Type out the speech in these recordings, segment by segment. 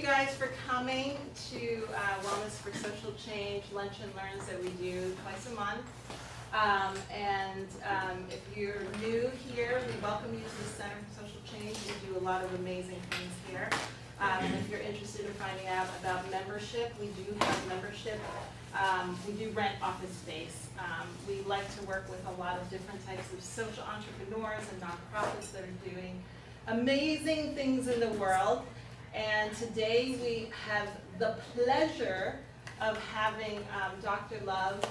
guys for coming to Wellness for Social Change Lunch and Learns that we do twice a month. If you're new here, we welcome you to the Center for Social Change. We do a lot of amazing things here. If you're interested in finding out about membership, we do have membership. We do rent office space. We like to work with a lot of different types of social entrepreneurs and nonprofits that are doing amazing things in the world. And today we have the pleasure of having Dr. Love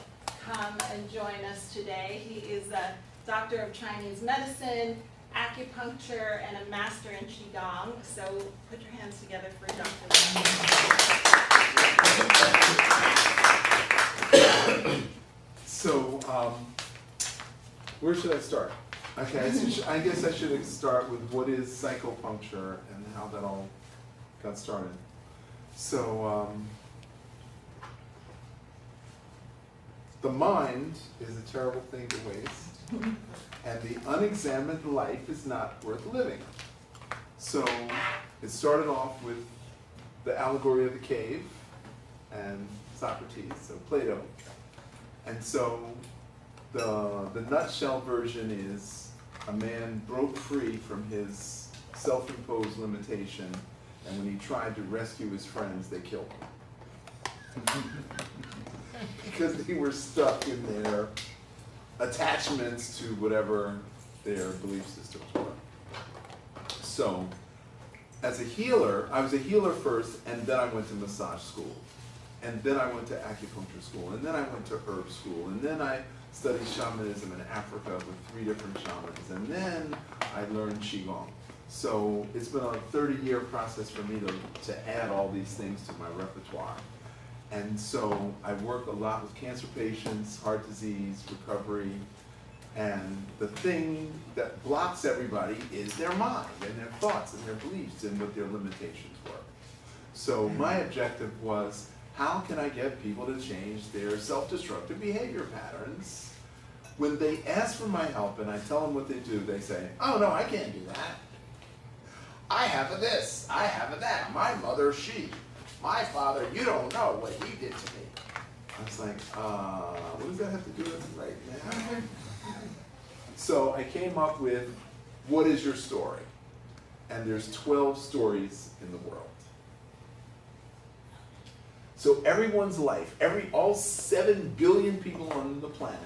come and join us today. He is a doctor of Chinese medicine, acupuncture, and a master in Qigong. So put your hands together for Dr. Love. So, where should I start? Okay, I guess I should start with what is Psycho-Puncture and how that all got started. So, the mind is a terrible thing to waste, and the unexamined life is not worth living. So, it started off with the allegory of the cave and Socrates, so Plato. And so, the nutshell version is a man broke free from his self-imposed limitation, and when he tried to rescue his friends, they killed him. Because they were stuck in their attachments to whatever their belief systems were. So, as a healer, I was a healer first, and then I went to massage school. And then I went to acupuncture school, and then I went to herb school, and then I studied shamanism in Africa with 3 different shamans, and then I learned Qigong. So it's been a 30-year process for me to add all these things to my repertoire. And so I work a lot with cancer patients, heart disease, recovery, and the thing that blocks everybody is their mind and their thoughts and their beliefs and what their limitations were. So my objective was, how can I get people to change their self-destructive behavior patterns? When they ask for my help and I tell them what they do, they say, oh no, I can't do that. I have a this, I have a that. My mother, she. My father, you don't know what he did to me. I was like, what does that have to do with it right now? So I came up with, what is your story? And there's 12 stories in the world. So everyone's life, all 7 billion people on the planet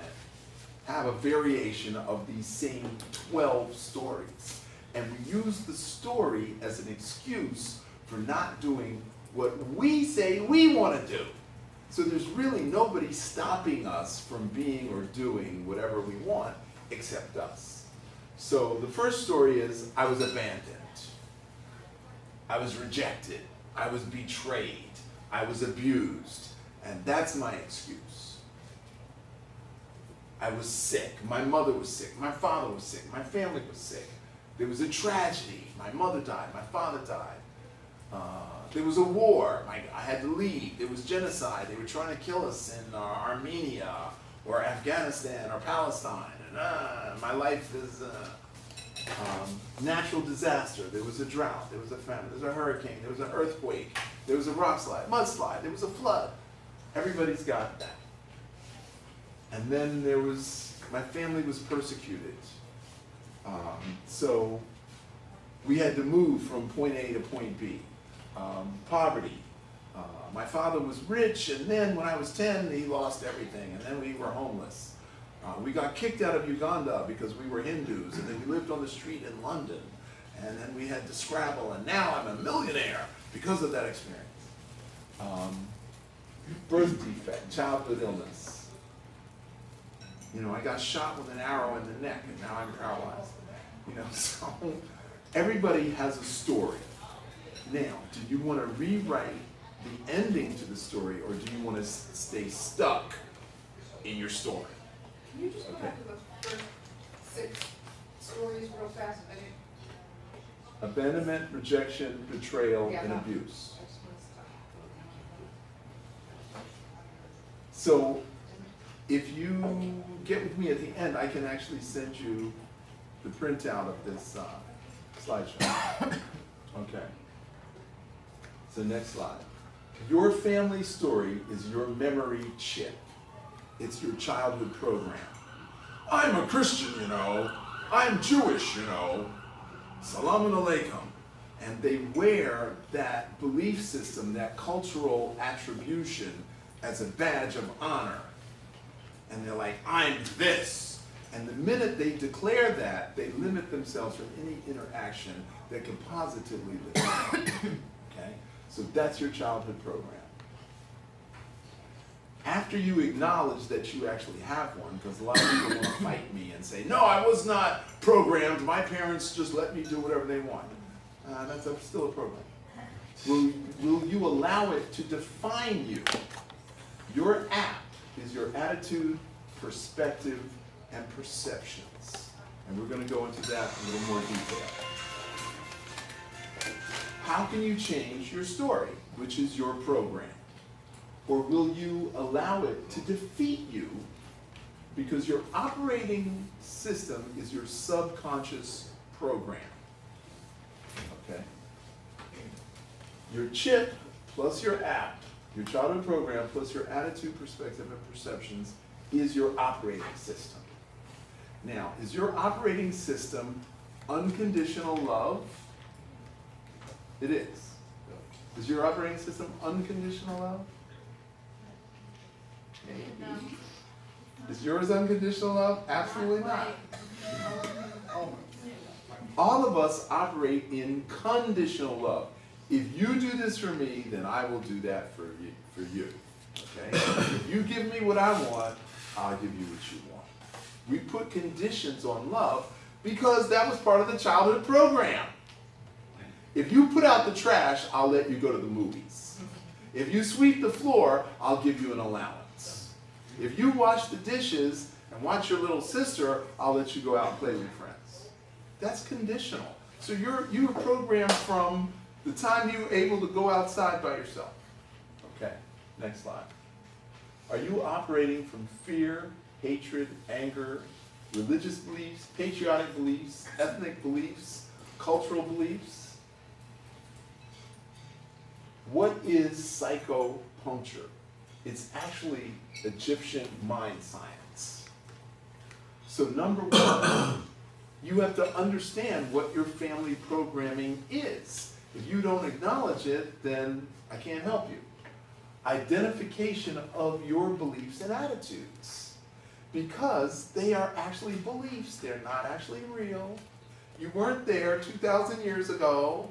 have a variation of these same 12 stories. And we use the story as an excuse for not doing what we say we want to do. So there's really nobody stopping us from being or doing whatever we want except us. So the first story is, I was abandoned. I was rejected. I was betrayed. I was abused, and that's my excuse. I was sick. My mother was sick. My father was sick. My family was sick. There was a tragedy. My mother died. My father died. There was a war. I had to leave. There was genocide. They were trying to kill us in Armenia or Afghanistan or Palestine. And my life is natural disaster. There was a drought. There was a famine. There was a hurricane. There was an earthquake. There was a rock slide, mudslide. There was a flood. Everybody's got that. And then there was, my family was persecuted. So we had to move from point A to point B. Poverty. My father was rich, and then when I was 10, he lost everything, and then we were homeless. We got kicked out of Uganda because we were Hindus, and then we lived on the street in London, and then we had to scrabble, and now I'm a millionaire because of that experience. Birth defect, childhood illness. You know, I got shot with an arrow in the neck, and now I'm paralyzed. You know, so everybody has a story. Now, do you want to rewrite the ending to the story, or do you want to stay stuck in your story? Can you just go back to the first 6 stories real fast? Abandonment, rejection, betrayal, and abuse. So, if you get with me at the end, I can actually send you the printout of this slideshow. Okay. So next slide. Your family story is your memory chip. It's your childhood program. I'm a Christian, you know. I'm Jewish, you know. Salaam alaikum. And they wear that belief system, that cultural attribution as a badge of honor. And they're like, I'm this. And the minute they declare that, they limit themselves from any interaction that could positively lift them. Okay? So that's your childhood program. After you acknowledge that you actually have one, because a lot of people want to fight me and say, no, I was not programmed. My parents just let me do whatever they want. That's still a program. Will you allow it to define you? Your app is your attitude, perspective, and perceptions. And we're going to go into that in a little more detail. How can you change your story, which is your program? Or will you allow it to defeat you because your operating system is your subconscious program? Okay? Your chip plus your app, your childhood program plus your attitude, perspective, and perceptions is your operating system. Now, is your operating system unconditional love? It is. Is your operating system unconditional love? No. Is yours unconditional love? Absolutely not. All of us operate in conditional love. If you do this for me, then I will do that for you. Okay? If you give me what I want, I'll give you what you want. We put conditions on love because that was part of the childhood program. If you put out the trash, I'll let you go to the movies. If you sweep the floor, I'll give you an allowance. If you wash the dishes and watch your little sister, I'll let you go out and play with friends. That's conditional. So you're programmed from the time you were able to go outside by yourself. Okay, next slide. Are you operating from fear, hatred, anger, religious beliefs, patriotic beliefs, ethnic beliefs, cultural beliefs? What is Psycho-Puncture? It's actually Egyptian mind science. So number one, you have to understand what your family programming is. If you don't acknowledge it, then I can't help you. Identification of your beliefs and attitudes. Because they are actually beliefs, they're not actually real. You weren't there 2,000 years ago.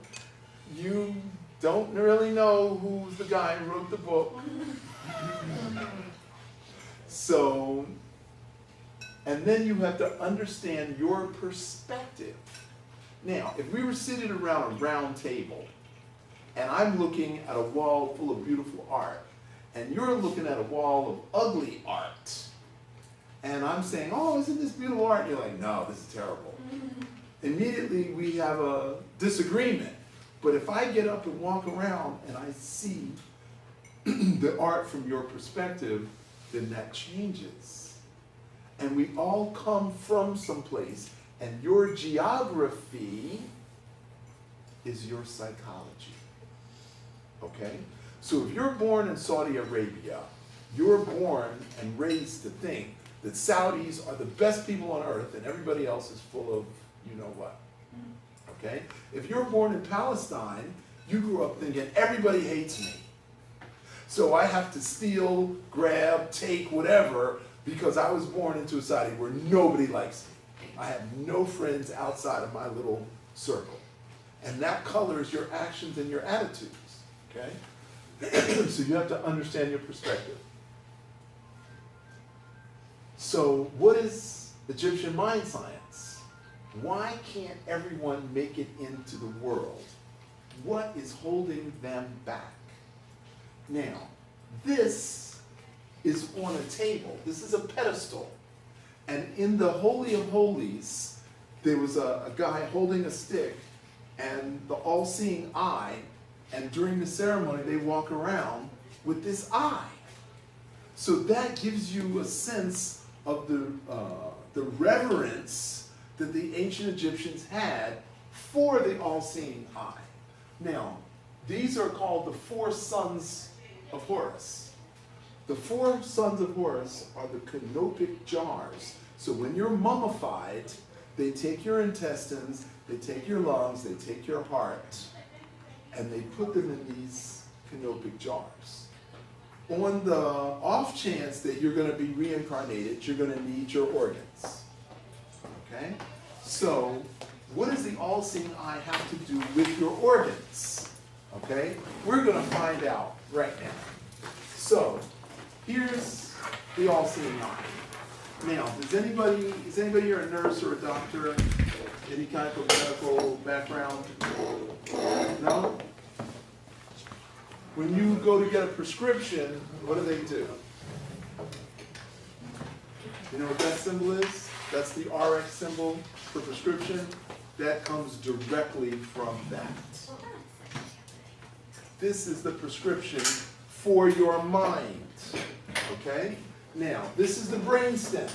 You don't really know who's the guy who wrote the book. So, and then you have to understand your perspective. Now, if we were sitting around a round table, and I'm looking at a wall full of beautiful art, and you're looking at a wall of ugly art, and I'm saying, oh, isn't this beautiful art? And you're like, no, this is terrible. Immediately we have a disagreement. But if I get up and walk around and I see the art from your perspective, then that changes. And we all come from someplace, and your geography is your psychology. Okay? So if you're born in Saudi Arabia, you're born and raised to think that Saudis are the best people on earth and everybody else is full of you know what. Okay? If you're born in Palestine, you grew up thinking everybody hates me. So I have to steal, grab, take, whatever, because I was born into a society where nobody likes me. I have no friends outside of my little circle. And that colors your actions and your attitudes. Okay? So you have to understand your perspective. So what is Egyptian mind science? Why can't everyone make it into the world? What is holding them back? Now, this is on a table. This is a pedestal. And in the Holy of Holies, there was a guy holding a stick and the all-seeing eye, and during the ceremony, they walk around with this eye. So that gives you a sense of the reverence that the ancient Egyptians had for the all-seeing eye. Now, These are called the four sons of Horus. The four sons of Horus are the canopic jars. So when you're mummified, they take your intestines, they take your lungs, they take your heart, and they put them in these canopic jars. On the off chance that you're going to be reincarnated, you're going to need your organs. Okay? So, what does the all-seeing eye have to do with your organs? Okay? We're going to find out right now. So, here's the all-seeing eye. Now, is anybody here a nurse or a doctor? Any kind of medical background? No? When you go to get a prescription, what do? You know what that symbol is? That's the RX symbol for prescription. That comes directly from that. This is the prescription for your mind. Okay? Now, this is the brainstem.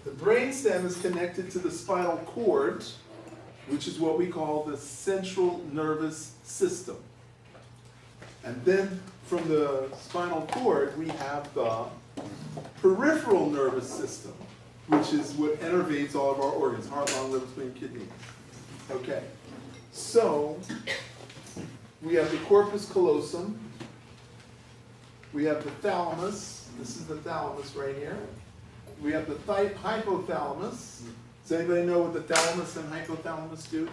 The brainstem is connected to the spinal cord, which is what we call the central nervous system. And then from the spinal cord, we have the peripheral nervous system, which is what innervates all of our organs, heart, lung, liver, spleen, kidney. Okay, so we have the corpus callosum, we have the thalamus, this is the thalamus right here. We have the hypothalamus. Does anybody know what the thalamus and hypothalamus do?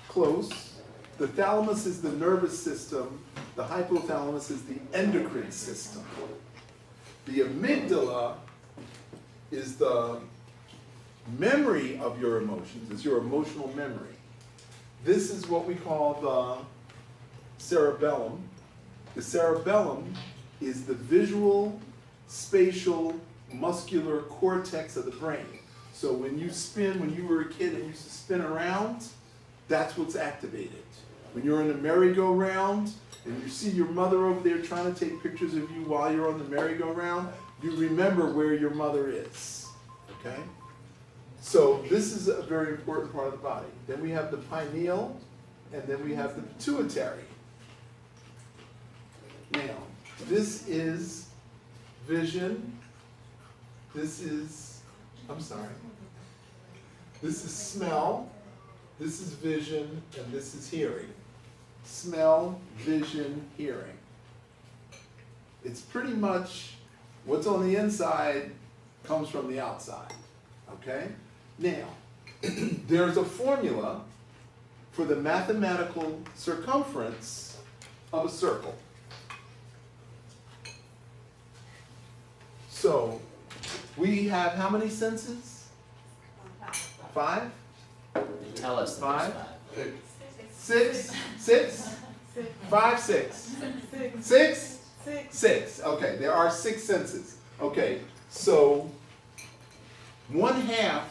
Close. The thalamus is the nervous system. The hypothalamus is the endocrine system. The amygdala is the memory of your emotions. It's your emotional memory. This is what we call the cerebellum. The cerebellum is the visual, spatial, muscular cortex of the brain. So when you were a kid and used to spin around, that's what's activated. When you're in a merry-go-round and you see your mother over there trying to take pictures of you while you're on the merry-go-round, you remember where your mother is. Okay? So this is a very important part of the body. Then we have the pineal, and then we have the pituitary. Now, this is vision. This is smell. This is vision, and this is hearing. Smell, vision, hearing. It's pretty much what's on the inside comes from the outside. Okay? Now, there's a formula for the mathematical circumference of a circle. So, we have how many senses? 5? Tell us the Five? first 6? 6? 5, 6. 6? 6. Okay, there are 6 senses. Okay, so 1/2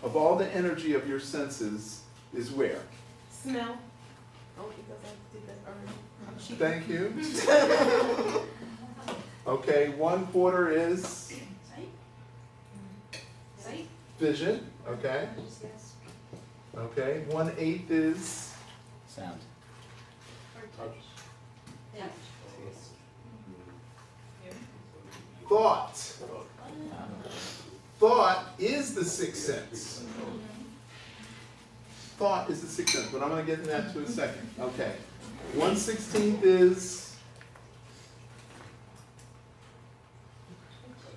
of all the energy of your senses is where? Smell. Oh, because I did that already. Thank you. Okay, 1/4 is vision. Okay. Okay, 1/8 is Sound. thought. Thought is the 6th sense. Thought is the 6th sense, but I'm going to get into that in a second. Okay. 1/16 is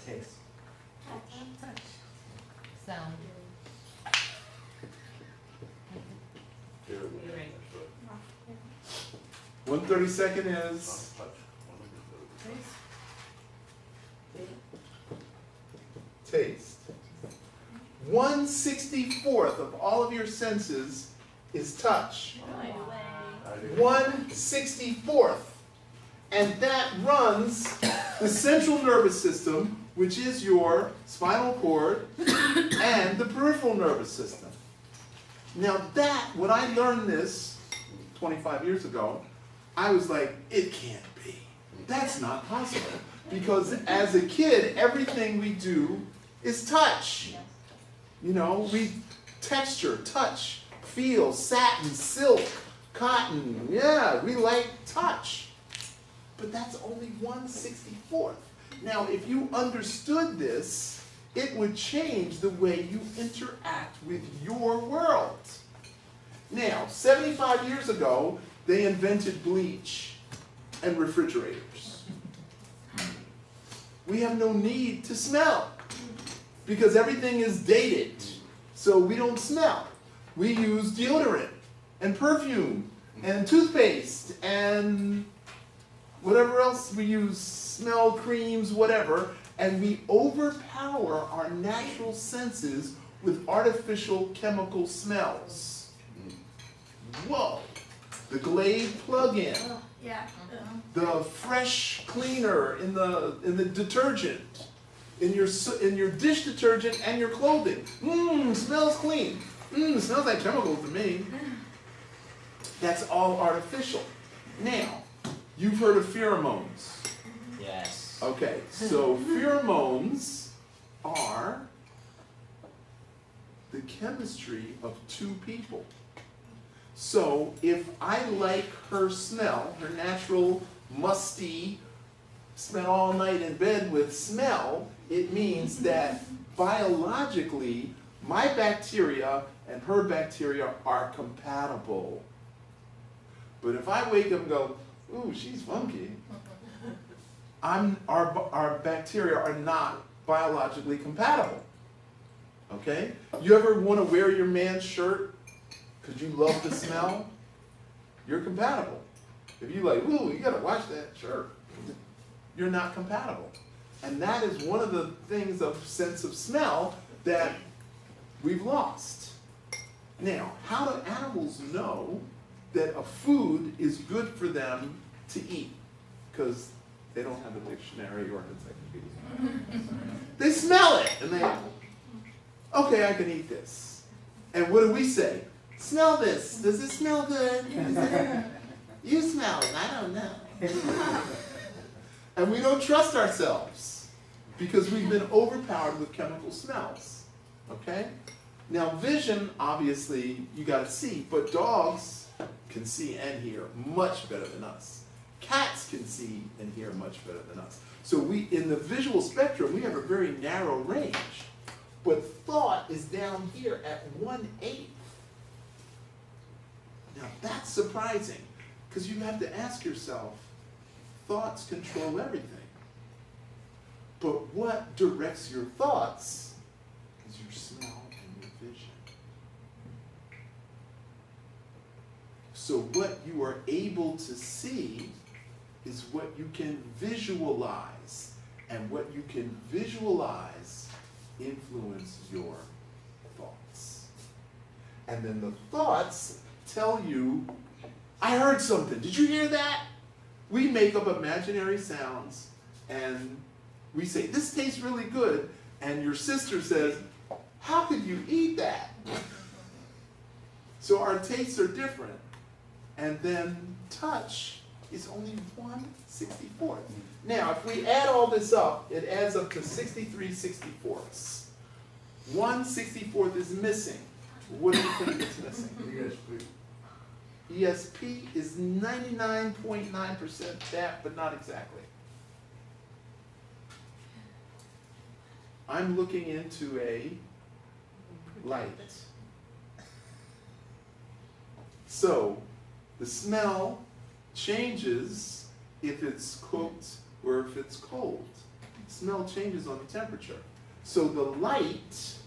Taste. Sound. 1/32 is taste. 1/64 of all of your senses is touch. 1/64. And that runs the central nervous system, which is your spinal cord, and the peripheral nervous system. Now when I learned this 25 years ago, I was like, it can't be. That's not possible. Because as a kid, everything we do is touch. You know, we texture, touch, feel, satin, silk, cotton. Yeah, we like touch. But that's only 1/64th. Now, if you understood this, it would change the way you interact with your world. Now, 75 years ago, they invented bleach and refrigerators. We have no need to smell because everything is dated, so we don't smell. We use deodorant and perfume and toothpaste and whatever else we use, smell creams, whatever, and we overpower our natural senses with artificial chemical smells. Whoa! The Glade plug-in, Yeah. the fresh cleaner in the detergent, in your dish detergent and your clothing. Smells clean. Smells like chemicals to me. That's all artificial. Now, you've heard of pheromones. Yes. Okay, so pheromones are the chemistry of two people. So if I like her smell, her natural musty, spent all night in bed with smell, it means that biologically my bacteria and her bacteria are compatible. But if I wake up and go, ooh, she's funky, our bacteria are not biologically compatible. Okay? You ever want to wear your man's shirt because you love the smell? You're compatible. If you like, ooh, you gotta wash that shirt, you're not compatible. And that is one of the things of sense of smell that we've lost. Now, how do animals know that a food is good for them to eat? Because they don't have a dictionary or an encyclopedia. They smell it and they, okay, I can eat this. And what do we say? Smell this. Does it smell good? You smell it. I don't know. And we don't trust ourselves because we've been overpowered with chemical smells. Okay? Now, vision, obviously, you got to see, but dogs can see and hear much better than us. Cats can see and hear much better than us. So we, in the visual spectrum, we have a very narrow range. But thought is down here at 1/8. Now that's surprising, because you have to ask yourself, thoughts control everything. But what directs your thoughts is your smell and your vision. So what you are able to see is what you can visualize. And what you can visualize influence your thoughts. And then the thoughts tell you, I heard something. Did you hear that? We make up imaginary sounds and we say, this tastes really good. And your sister says, how could you eat that? So our tastes are different. And then touch is only 1/64. Now, if we add all this up, it adds up to 63/64. 1/64 is missing. What do you think is missing? ESP is 99.9% that, but not exactly. I'm looking into a light. So, the smell changes if it's cooked or if it's cold. Smell changes on the temperature. So the light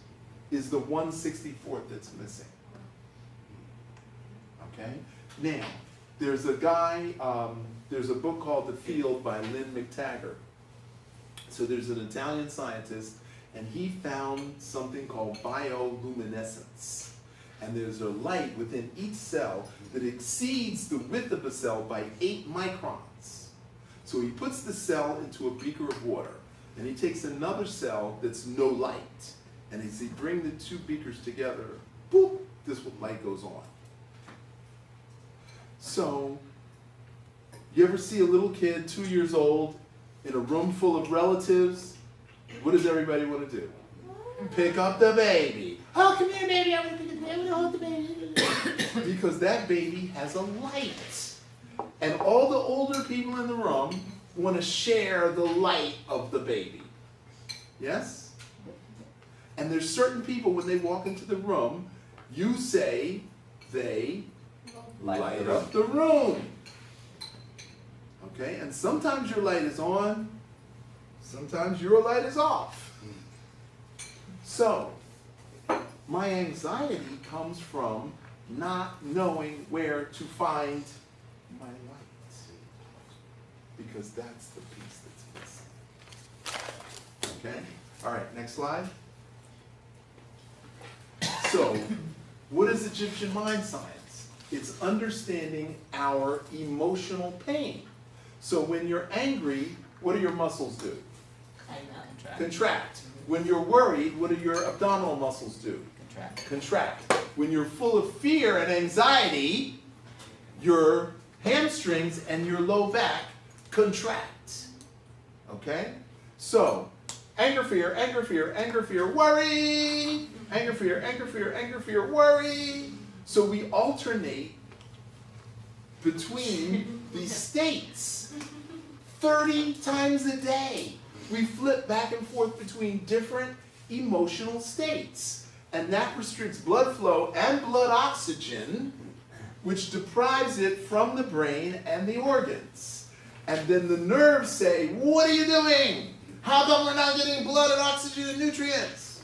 is the 1/64 that's missing. Okay? Now, there's a guy, there's a book called The Field by Lynn McTaggart. So there's an Italian scientist, and he found something called bioluminescence. And there's a light within each cell that exceeds the width of a cell by 8 microns. So he puts the cell into a beaker of water, and he takes another cell that's no light, and as he brings the two beakers together, boop, this light goes on. So, you ever see a little kid, 2 years old, in a room full of relatives, what does everybody want to do? Pick up the baby. Oh, come here, baby. I want to pick up the baby. I want to hold the baby. Because that baby has a light. And all the older people in the room want to share the light of the baby. Yes? And there's certain people, when they walk into the room, you say they light up the room. Okay? And sometimes your light is on, sometimes your light is off. So, my anxiety comes from not knowing where to find my light. Because that's the piece that's missing. Okay? All right, next slide. So, what is Egyptian mind science? It's understanding our emotional pain. So when you're angry, what do your muscles do? Contract. When you're worried, what do your abdominal muscles do? Contract. When you're full of fear and anxiety, your hamstrings and your low back contract. Okay? So, anger, fear, anger, fear, anger, fear, worry. Anger, fear, anger, fear, anger, fear, worry. So we alternate between these states 30 times a day. We flip back and forth between different emotional states. And that restricts blood flow and blood oxygen, which deprives it from the brain and the organs. And then the nerves say, what are you doing? How come we're not getting blood and oxygen and nutrients?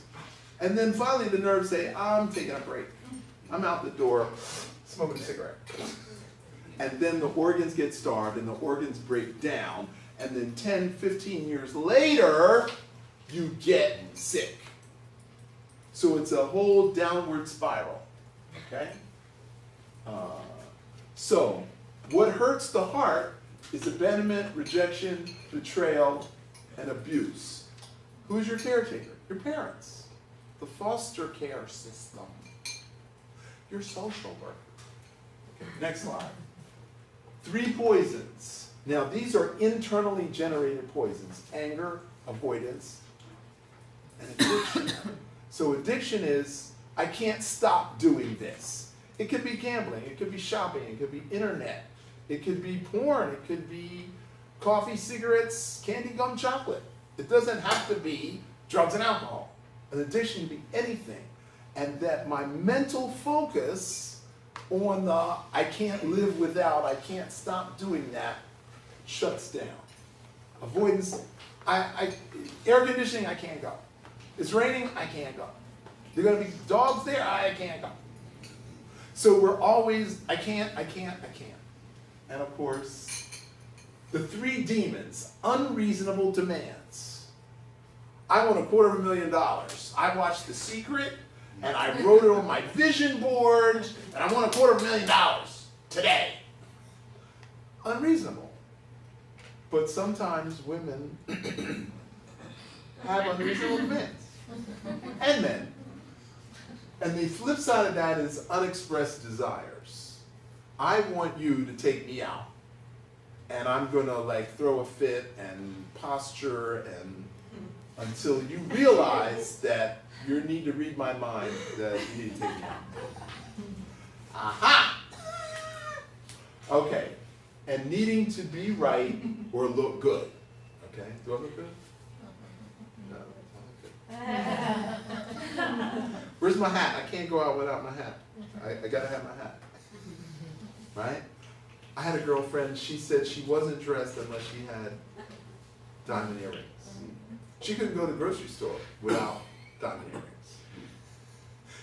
And then finally the nerves say, I'm taking a break. I'm out the door smoking a cigarette. And then the organs get starved and the organs break down. And then 10, 15 years later, you get sick. So it's a whole downward spiral. Okay? So what hurts the heart is abandonment, rejection, betrayal, and abuse. Who's your caretaker? Your parents. The foster care system. Your social worker. Okay, next slide. 3 poisons. Now these are internally generated poisons. Anger, avoidance, and addiction. So addiction is, I can't stop doing this. It could be gambling, it could be shopping, it could be internet, it could be porn, it could be coffee, cigarettes, candy, gum, chocolate. It doesn't have to be drugs and alcohol. An addiction can be anything. And that my mental focus on the I can't live without, I can't stop doing that, shuts down. Avoidance, air conditioning, I can't go. It's raining, I can't go. There are going to be dogs there, I can't go. So we're always, I can't. And of course, the 3 demons, unreasonable demands. I want $250,000. I watched The Secret, and I wrote it on my vision board, and I want $250,000 today. Unreasonable. But sometimes women have unreasonable demands. And men. And the flip side of that is unexpressed desires. I want you to take me out. And I'm going to like throw a fit and posture and until you realize that you need to read my mind, that you need to take me out. Aha! Okay. And needing to be right or look good. Okay? Do I look good? No, I look good. Where's my hat? I can't go out without my hat. I gotta have my hat. Right? I had a girlfriend, she said she wasn't dressed unless she had diamond earrings. She couldn't go to the grocery store without diamond earrings.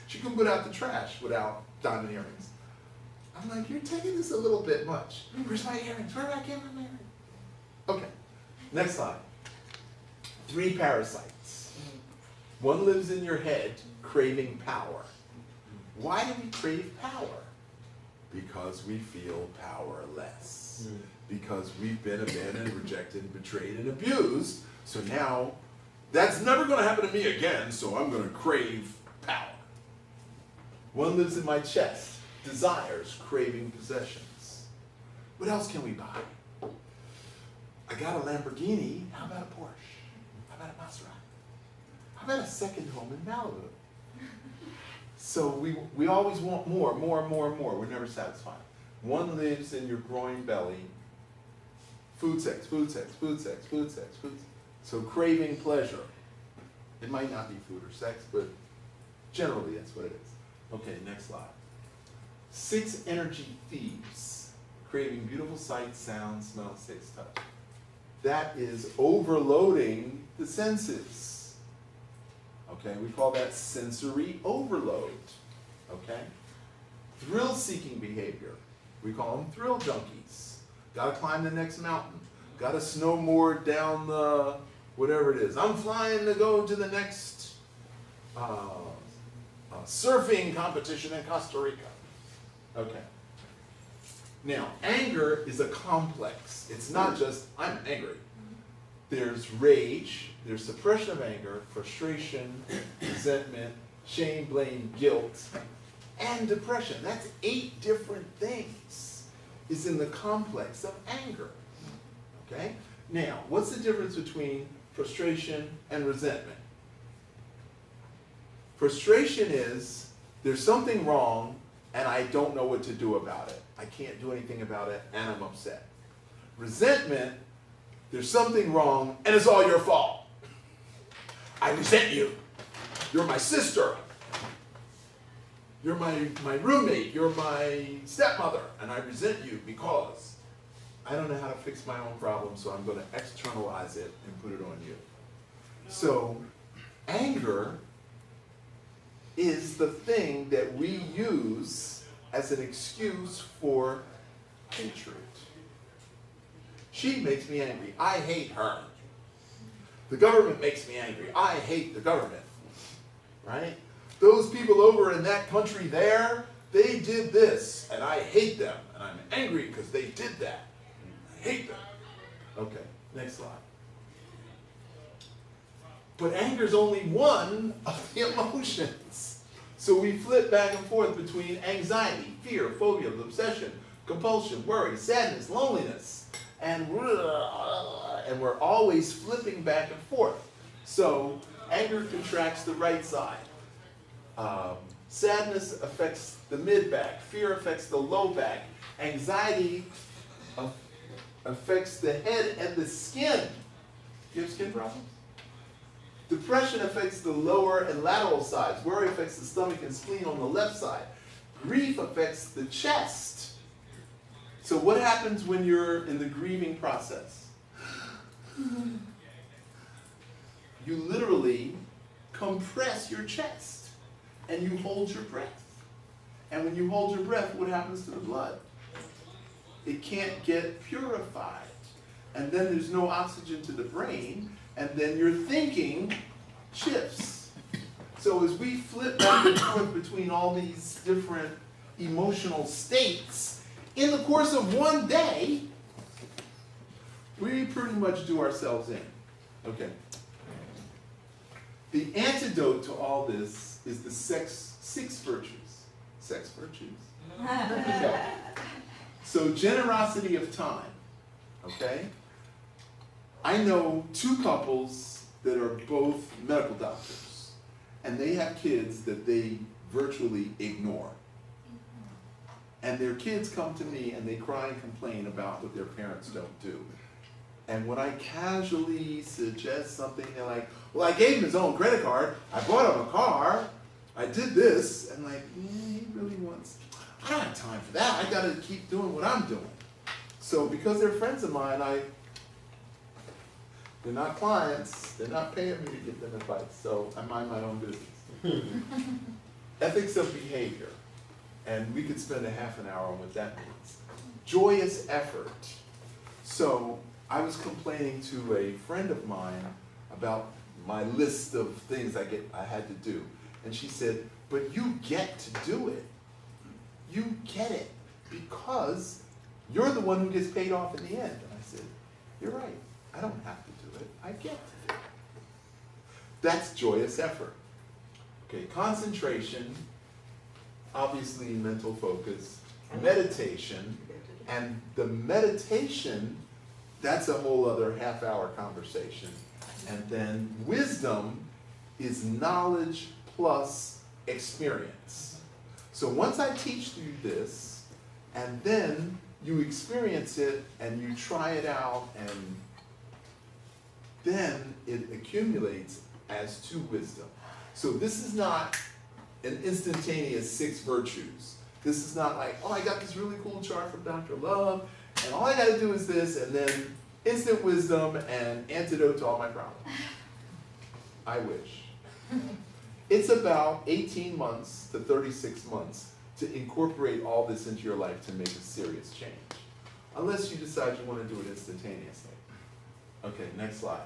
She couldn't put out the trash without diamond earrings. I'm like, you're taking this a little bit much. Where's my earrings? Where did I get my earrings? Okay, next slide. 3 parasites. One lives in your head, craving power. Why do we crave power? Because we feel powerless. Because we've been abandoned, rejected, betrayed, and abused. So now, that's never going to happen to me again, so I'm going to crave power. One lives in my chest, desires, craving possessions. What else can we buy? I got a Lamborghini, how about a Porsche? How about a Maserati? How about a second home in Malibu? So we always want more. We're never satisfied. One lives in your groin belly. Food, sex. So craving pleasure. It might not be food or sex, but generally that's what it is. Okay, next slide. 6 energy thieves. Craving beautiful sights, sounds, smells, taste, touch. That is overloading the senses. Okay, we call that sensory overload. Okay? Thrill-seeking behavior. We call them thrill junkies. Gotta climb the next mountain. Gotta snowboard down the, whatever it is. I'm flying to go to the next surfing competition in Costa Rica. Okay. Now, anger is a complex. It's not just, I'm angry. There's rage, there's suppression of anger, frustration, resentment, shame, blame, guilt, and depression. That's 8 different things is in the complex of anger. Okay? Now, what's the difference between frustration and resentment? Frustration is, there's something wrong and I don't know what to do about it. I can't do anything about it and I'm upset. Resentment, there's something wrong and it's all your fault. I resent you. You're my sister. You're my roommate. You're my stepmother. And I resent you because I don't know how to fix my own problem, so I'm going to externalize it and put it on you. So anger is the thing that we use as an excuse for hatred. She makes me angry. I hate her. The government makes me angry. I hate the government. Right? Those people over in that country there, they did this, and I hate them, and I'm angry because they did that. I hate them. Okay, next slide. But anger is only one of the emotions. So we flip back and forth between anxiety, fear, phobia, obsession, compulsion, worry, sadness, loneliness, and we're always flipping back and forth. So anger contracts the right side. Sadness affects the mid-back. Fear affects the low back. Anxiety affects the head and the skin. You have skin problems? Depression affects the lower and lateral sides. Worry affects the stomach and spleen on the left side. Grief affects the chest. So what happens when you're in the grieving process? You literally compress your chest and you hold your breath. And when you hold your breath, what happens to the blood? It can't get purified. And then there's no oxygen to the brain, and then your thinking shifts. So as we flip back and forth between all these different emotional states, in the course of one day, we pretty much do ourselves in. Okay. The antidote to all this is the 6 virtues. Sex virtues. Okay. So generosity of time. Okay? I know 2 couples that are both medical doctors, and they have kids that they virtually ignore. And their kids come to me and they cry and complain about what their parents don't do. And when I casually suggest something, they're like, well, I gave him his own credit card, I bought him a car, I did this, and like, he really wants, I don't have time for that, I gotta keep doing what I'm doing. So because they're friends of mine, they're not clients, they're not paying me to give them advice, so I mind my own business. Ethics of behavior, and we could spend a half an hour on what that means. Joyous effort. So I was complaining to a friend of mine about my list of things I had to do. And she said, but you get to do it. You get it because you're the one who gets paid off in the end. And I said, you're right. I don't have to do it. I get to do it. That's joyous effort. Okay, concentration, obviously mental focus, meditation, and the meditation That's a whole other half-hour conversation. And then wisdom is knowledge plus experience. So once I teach you this, and then you experience it and you try it out, and then it accumulates as to wisdom. So this is not an instantaneous 6 virtues. This is not like, oh, I got this really cool chart from Dr. Love, and all I gotta do is this, and then instant wisdom and antidote to all my problems. I wish. It's about 18 months to 36 months to incorporate all this into your life to make a serious change. Unless you decide you want to do it instantaneously. Okay, next slide.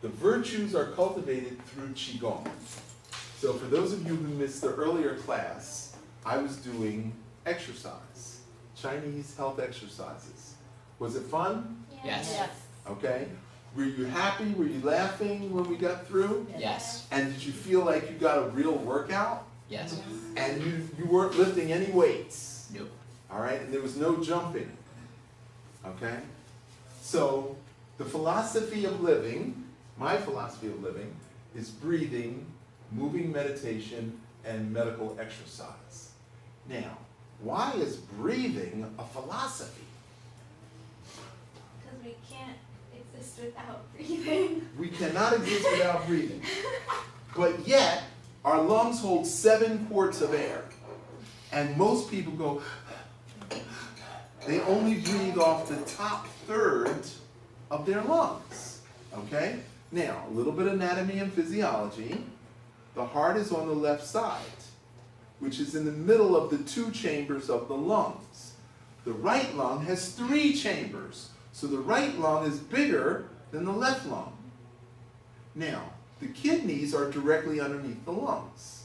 The virtues are cultivated through Qigong. So for those of you who missed the earlier class, I was doing exercise, Chinese health exercises. Was it fun? Yes. Okay. Were you happy? Were you laughing when we got through? Yes. And did you feel like you got a real workout? Yes. And you weren't lifting any weights? Nope. All right, and there was no jumping. Okay? So the philosophy of living, my philosophy of living, is breathing, moving meditation, and medical exercise. Now, why is breathing a philosophy? Because we can't exist without breathing. We cannot exist without breathing. But yet, our lungs hold 7 quarts of air. And most people go, they only breathe off the top third of their lungs. Okay? Now, a little bit of anatomy and physiology. The heart is on the left side, which is in the middle of the 2 chambers of the lungs. The right lung has 3 chambers. So the right lung is bigger than the left lung. Now, the kidneys are directly underneath the lungs.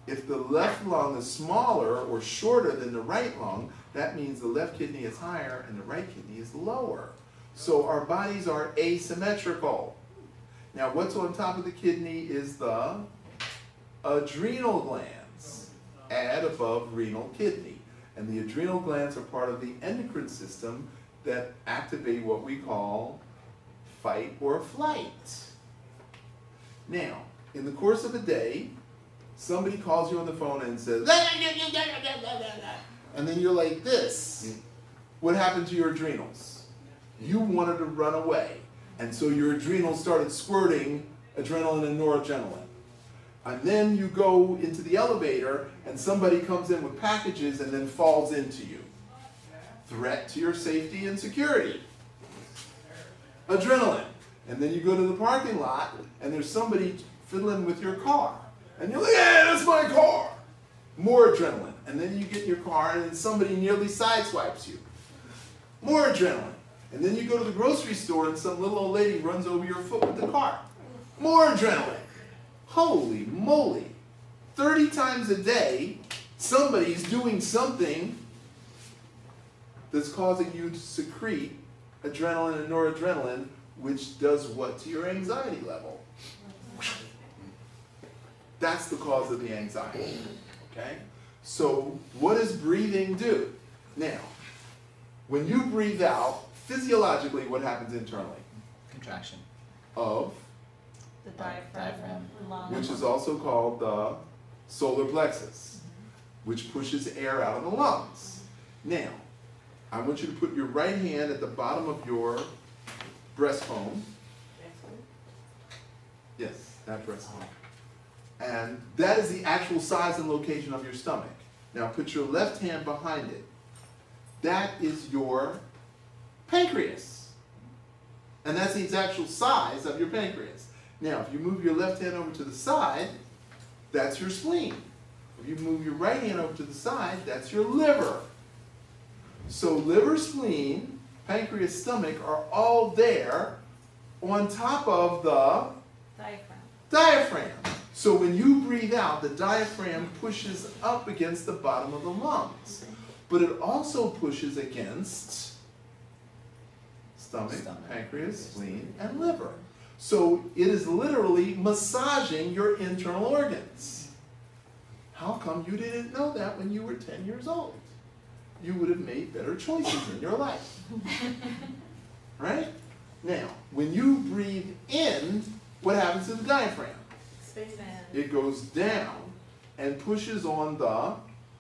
If the left lung is smaller or shorter than the right lung, that means the left kidney is higher and the right kidney is lower. So our bodies are asymmetrical. Now, what's on top of the kidney is the adrenal glands, add above renal kidney. And the adrenal glands are part of the endocrine system that activate what we call fight or flight. Now, in the course of a day, somebody calls you on the phone and says, and then you're like this. What happened to your adrenals? You wanted to run away. And so your adrenals started squirting adrenaline and noradrenaline. And then you go into the elevator and somebody comes in with packages and then falls into you. Threat to your safety and security. Adrenaline. And then you go to the parking lot and there's somebody fiddling with your car. And you're like, yeah, that's my car. More adrenaline. And then you get in your car and then somebody nearly sideswipes you. More adrenaline. And then you go to the grocery store and some little old lady runs over your foot with the cart. More adrenaline. Holy moly. 30 times a day, somebody's doing something that's causing you to secrete adrenaline and noradrenaline, which does what to your anxiety level? That's the cause of the anxiety. Okay? So what does breathing do? Now, when you breathe out, physiologically, what happens internally? Contraction. Of, The diaphragm. Lung. which is also called the solar plexus, which pushes air out of the lungs. Now, I want you to put your right hand at the bottom of your breastbone. Yes, that breastbone. And that is the actual size and location of your stomach. Now put your left hand behind it. That is your pancreas. And that's the actual size of your pancreas. Now, if you move your left hand over to the side, that's your spleen. If you move your right hand over to the side, that's your liver. So liver, spleen, pancreas, stomach are all there on top of the diaphragm. So when you breathe out, the diaphragm pushes up against the bottom of the lungs. But it also pushes against stomach, pancreas, spleen, and liver. So it is literally massaging your internal organs. How come you didn't know that when you were 10 years old? you would have made better choices in your life. Right? Now, when you breathe in, what happens to the diaphragm? It goes down and pushes on the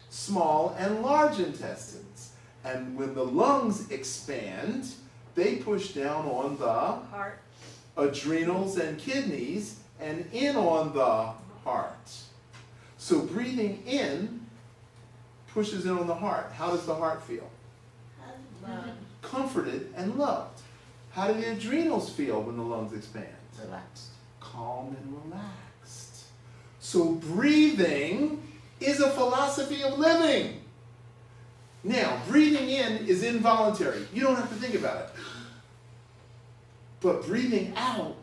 small and large intestines. And when the lungs expand, they push down on the Heart. adrenals and kidneys and in on the heart. So breathing in pushes in on the heart. How does the heart feel? Love. Comforted and loved. How do the adrenals feel when the lungs expand? Relaxed. Calm and relaxed. So breathing is a philosophy of living. Now, breathing in is involuntary. You don't have to think about it. But breathing out,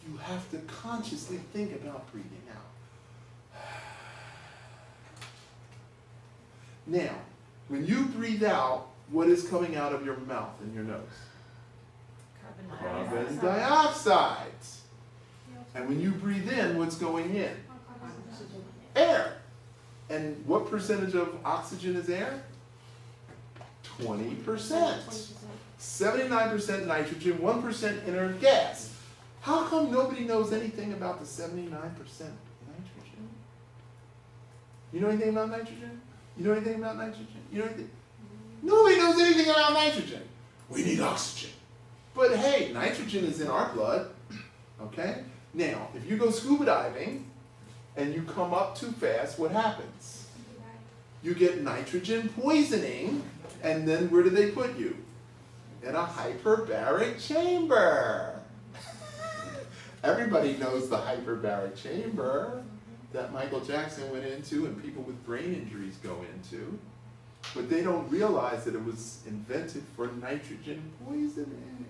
you have to consciously think about breathing out. Now, when you breathe out, what is coming out of your mouth and your nose? Carbon dioxide. And when you breathe in, what's going in? Air. And what percentage of oxygen is air? 20%. 79% nitrogen, 1% inert gas. How come nobody knows anything about the 79% nitrogen? You know anything about nitrogen? You know anything about nitrogen? You know anything? Nobody knows anything about nitrogen. We need oxygen. But hey, nitrogen is in our blood. Okay? Now, if you go scuba diving and you come up too fast, what happens? You get nitrogen poisoning, and then where do they put you? In a hyperbaric chamber. Everybody knows the hyperbaric chamber that Michael Jackson went into and people with brain injuries go into. But they don't realize that it was invented for nitrogen poisoning.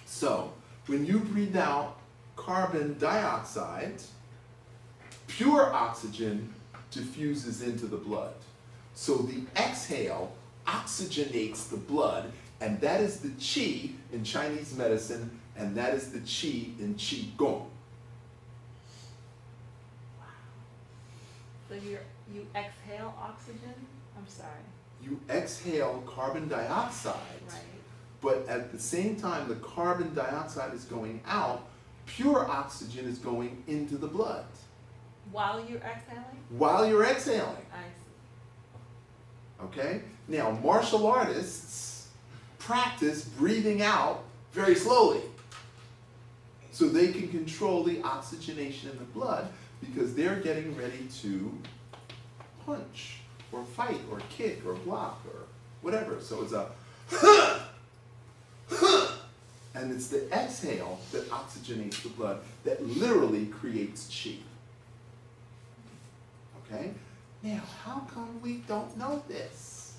So, when you breathe out carbon dioxide, pure oxygen diffuses into the blood. So the exhale oxygenates the blood, and that is the qi in Chinese medicine, and that is the qi in qigong. So you exhale oxygen? I'm sorry. You exhale carbon dioxide, Right. but at the same time the carbon dioxide is going out, pure oxygen is going into the blood. While you're exhaling? While you're exhaling. I see. Okay? Now, martial artists practice breathing out very slowly so they can control the oxygenation in the blood because they're getting ready to punch or fight or kick or block or whatever. So it's a and it's the exhale that oxygenates the blood that literally creates qi. Okay? Now, how come we don't know this?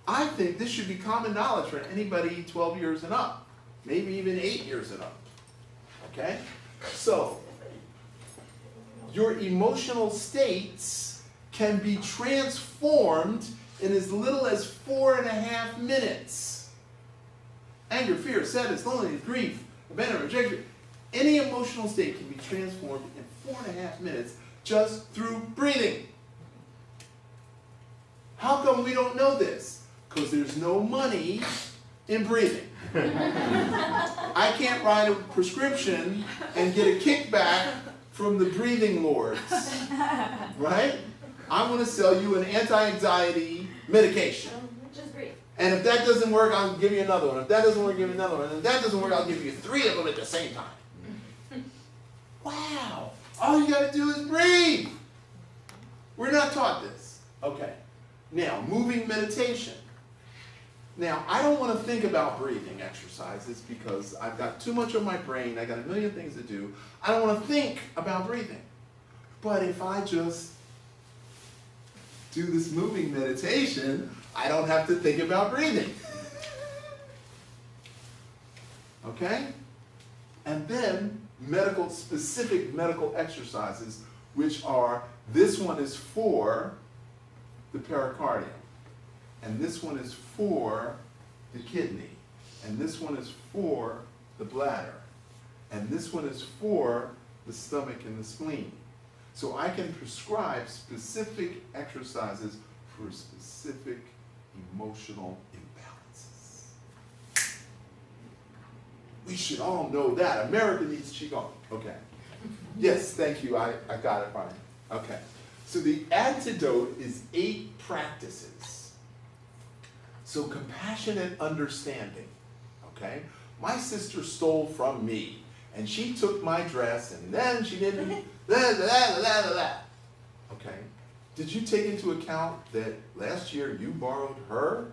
I think this should be common knowledge for anybody 12 years and up, maybe even 8 years and up. Okay? So, your emotional states can be transformed in as little as 4.5 minutes. Anger, fear, sadness, loneliness, grief, abandonment, rejection. Any emotional state can be transformed in 4.5 minutes just through breathing. How come we don't know this? Because there's no money in breathing. I can't write a prescription and get a kickback from the breathing lords, right? I'm going to sell you an anti-anxiety medication. Just breathe. And if that doesn't work, I'll give you another one. If that doesn't work, give you another one. And if that doesn't work, I'll give you 3 of them at the same time. Wow. All you got to do is breathe. We're not taught this. Okay. Now, moving meditation. Now, I don't want to think about breathing exercises because I've got too much on my brain. I got a million things to do. I don't want to think about breathing. But if I just do this moving meditation, I don't have to think about breathing. Okay? And then specific medical exercises, which are, this one is for the pericardium, and this one is for the kidney, and this one is for the bladder, and this one is for the stomach and the spleen. So I can prescribe specific exercises for specific emotional imbalances. We should all know that. America needs Qigong. Okay. Yes, thank you. I got it fine. Okay. So the antidote is 8 practices. So compassionate understanding. Okay? My sister stole from me, and she took my dress, and then she didn't, Okay? Did you take into account that last year you borrowed her,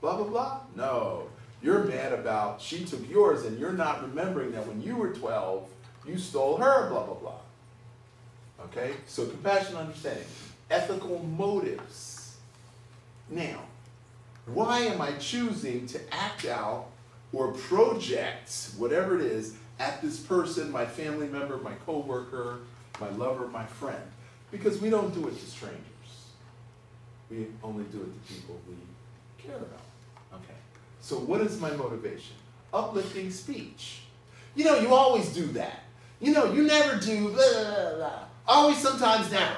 blah, blah, blah? No. You're mad about she took yours, and you're not remembering that when you were 12, you stole her, blah, blah, blah. Okay? So compassionate understanding. Ethical motives. Now, why am I choosing to act out or project whatever it is at this person, my family member, my coworker, my lover, my friend? Because we don't do it to strangers. We only do it to people we care about. Okay. So what is my motivation? Uplifting speech. You know, you always do that. You know, you never do blah, blah, blah. Always, sometimes, never.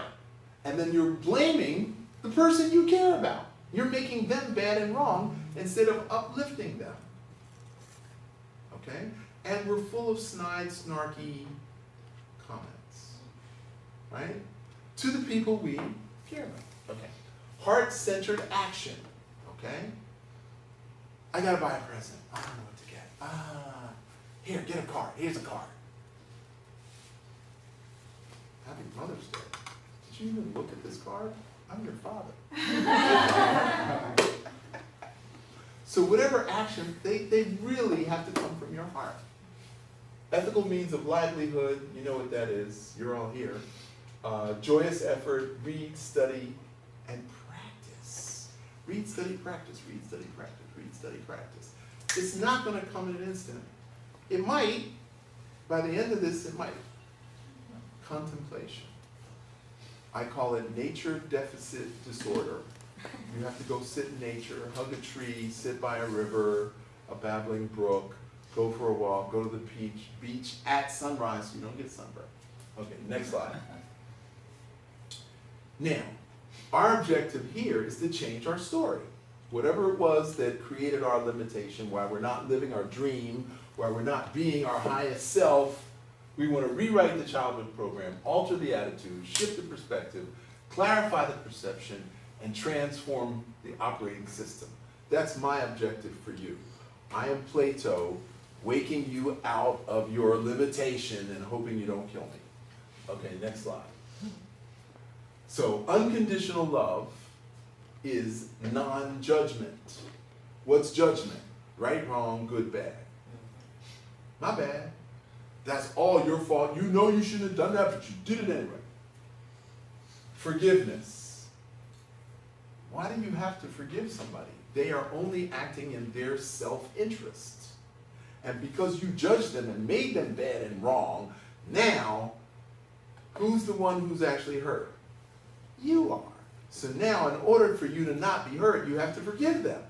And then you're blaming the person you care about. You're making them bad and wrong instead of uplifting them. Okay? And we're full of snide, snarky comments. Right? To the people we care about. Okay. Heart-centered action. Okay? I gotta buy a present. I don't know what to get. Here, get a card. Here's a card. Happy Mother's Day. Did you even look at this card? I'm your father. So whatever action, they really have to come from your heart. Ethical means of livelihood, you know what that is. You're all here. Joyous effort, read, study, and practice. Read, study, practice, read, study, practice, read, study, practice. It's not going to come in an instant. It might. By the end of this, it might. Contemplation. I call it nature deficit disorder. You have to go sit in nature, hug a tree, sit by a river, a babbling brook, go for a walk, go to the beach at sunrise so you don't get sunburned. Okay, next slide. Now, our objective here is to change our story. Whatever it was that created our limitation, why we're not living our dream, why we're not being our highest self, we want to rewrite the childhood program, alter the attitude, shift the perspective, clarify the perception, and transform the operating system. That's my objective for you. I am Plato, waking you out of your limitation and hoping you don't kill me. Okay, next slide. So, unconditional love is non-judgment. What's judgment? Right, wrong, good, bad. My bad. That's all your fault. You know you shouldn't have done that, but you did it anyway. Forgiveness. Why do you have to forgive somebody? They are only acting in their self-interest. And because you judged them and made them bad and wrong, now, who's the one who's actually hurt? You are. So now, in order for you to not be hurt, you have to forgive them.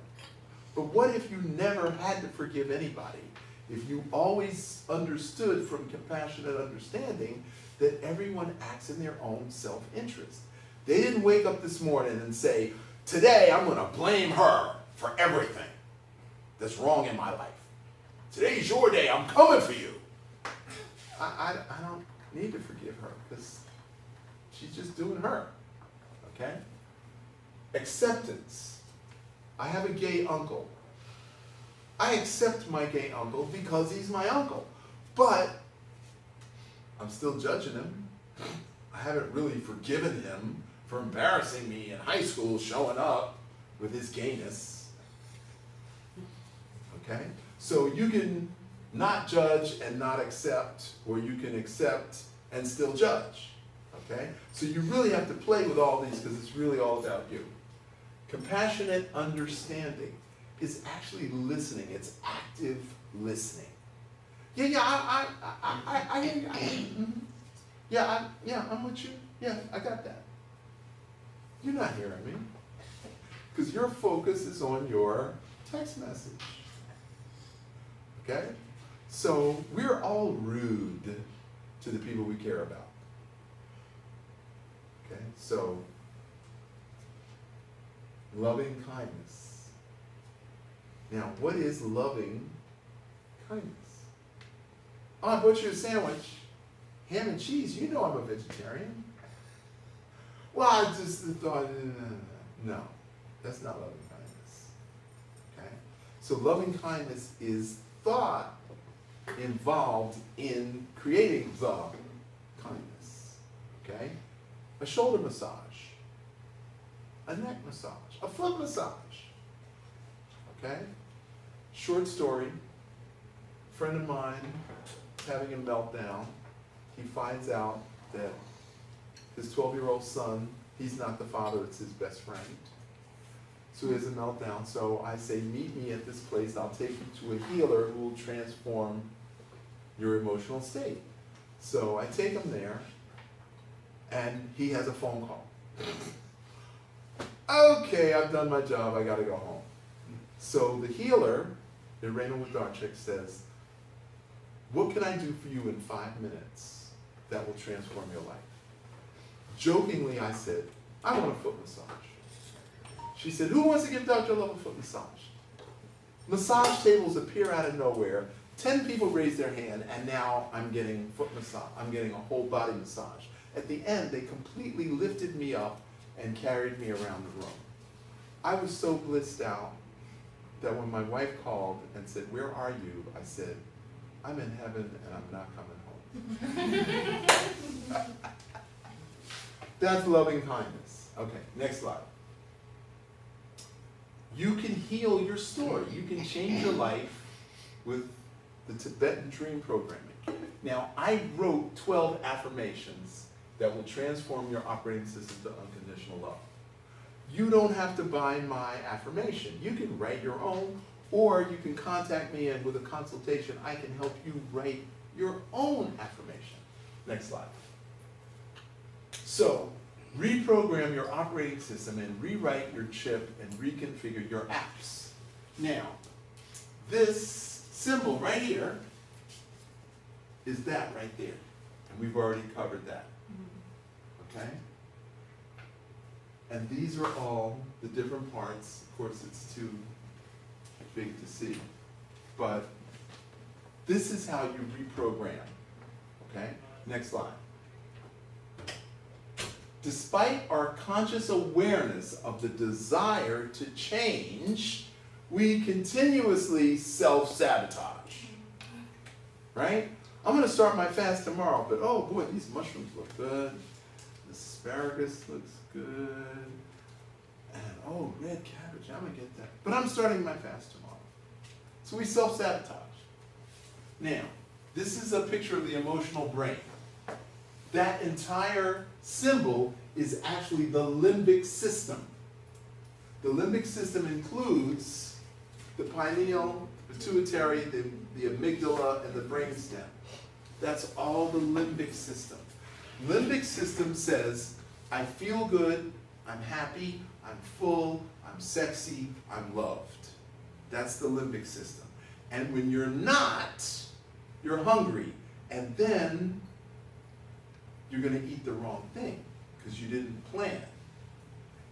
But what if you never had to forgive anybody? If you always understood from compassionate understanding that everyone acts in their own self-interest. They didn't wake up this morning and say, today I'm going to blame her for everything that's wrong in my life. Today's your day, I'm coming for you. I don't need to forgive her because she's just doing her. Okay? Acceptance. I have a gay uncle. I accept my gay uncle because he's my uncle. But I'm still judging him. I haven't really forgiven him for embarrassing me in high school, showing up with his gayness. Okay? So you can not judge and not accept, or you can accept and still judge. Okay? So you really have to play with all these because it's really all about you. Compassionate understanding is actually listening. It's active listening. Yeah, I'm with you. Yeah, I got that. You're not hearing me because your focus is on your text message. Okay? So we're all rude to the people we care about. Okay? So loving kindness. Now, what is loving kindness? Oh, I bought you a sandwich. Ham and cheese. You know I'm a vegetarian. Well, I just thought, no, that's not loving kindness. Okay? So loving kindness is thought involved in creating the kindness. Okay? A shoulder massage, a neck massage, a foot massage. Okay? Short story. Friend of mine having a meltdown. He finds out that his 12-year-old son, he's not the father, it's his best friend. So he has a meltdown. So I say, meet me at this place. I'll take you to a healer who will transform your emotional state. So I take him there, and he has a phone call. Okay, I've done my job. I got to go home. So the healer, Irena Wadarchik, says, what can I do for you in 5 minutes that will transform your life? Jokingly, I said, I want a foot massage. She said, who wants to give Dr. Love a foot massage? Massage tables appear out of nowhere. 10 people raise their hand, and now I'm getting foot massage. I'm getting a whole body massage. At the end, they completely lifted me up and carried me around the room. I was so blissed out that when my wife called and said, where are you? I said, I'm in heaven and I'm not coming home. That's loving kindness. Okay, next slide. You can heal your story. You can change your life with the Tibetan Dream Programming. Now, I wrote 12 affirmations that will transform your operating system to unconditional love. You don't have to buy my affirmation. You can write your own, or you can contact me, and with a consultation, I can help you write your own affirmation. Next slide. So, reprogram your operating system and rewrite your chip and reconfigure your apps. Now, this symbol right here is that right there. And we've already covered that. Okay? And these are all the different parts. Of course, it's too big to see. But this is how you reprogram. Okay? Next slide. Despite our conscious awareness of the desire to change, we continuously self-sabotage. Right? I'm going to start my fast tomorrow, but oh boy, these mushrooms look good. The asparagus looks good. And oh, red cabbage, I'm going to get that. But I'm starting my fast tomorrow. So we self-sabotage. Now, this is a picture of the emotional brain. That entire symbol is actually the limbic system. The limbic system includes the pineal, pituitary, the amygdala, and the brainstem. That's all the limbic system. Limbic system says, I feel good, I'm happy, I'm full, I'm sexy, I'm loved. That's the limbic system. And when you're not, you're hungry. And then you're going to eat the wrong thing because you didn't plan.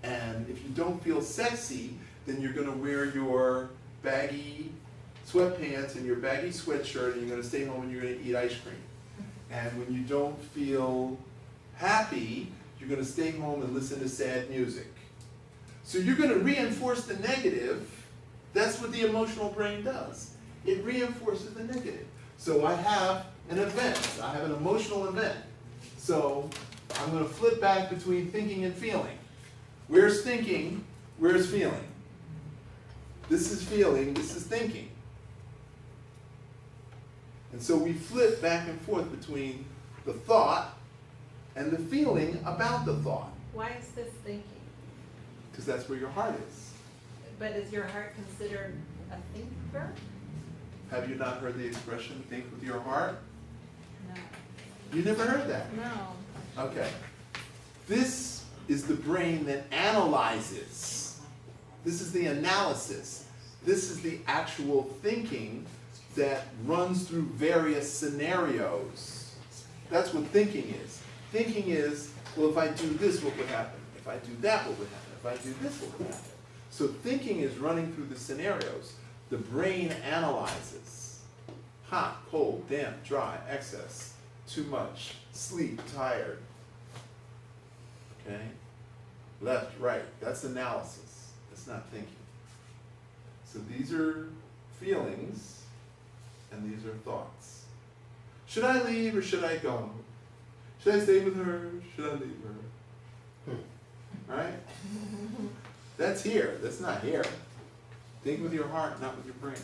And if you don't feel sexy, then you're going to wear your baggy sweatpants and your baggy sweatshirt, and you're going to stay home and you're going to eat ice cream. And when you don't feel happy, you're going to stay home and listen to sad music. So you're going to reinforce the negative. That's what the emotional brain does. It reinforces the negative. So I have an event. I have an emotional event. So I'm going to flip back between thinking and feeling. Where's thinking? Where's feeling? This is feeling, this is thinking. And so we flip back and forth between the thought and the feeling about the thought. Why is this thinking? Because that's where your heart is. But is your heart considered a thinker? Have you not heard the expression, think with your heart? No. You never heard that? No. Okay. This is the brain that analyzes. This is the analysis. This is the actual thinking that runs through various scenarios. That's what thinking is. Thinking is, well, if I do this, what would happen? If I do that, what would happen? If I do this, what would happen? So thinking is running through the scenarios. The brain analyzes hot, cold, damp, dry, excess, too much, sleep, tired. Okay? Left, right, that's analysis. That's not thinking. So these are feelings and these are thoughts. Should I leave or should I go? Should I stay with her? Should I leave her? Right? That's here. That's not here. Think with your heart, not with your brain.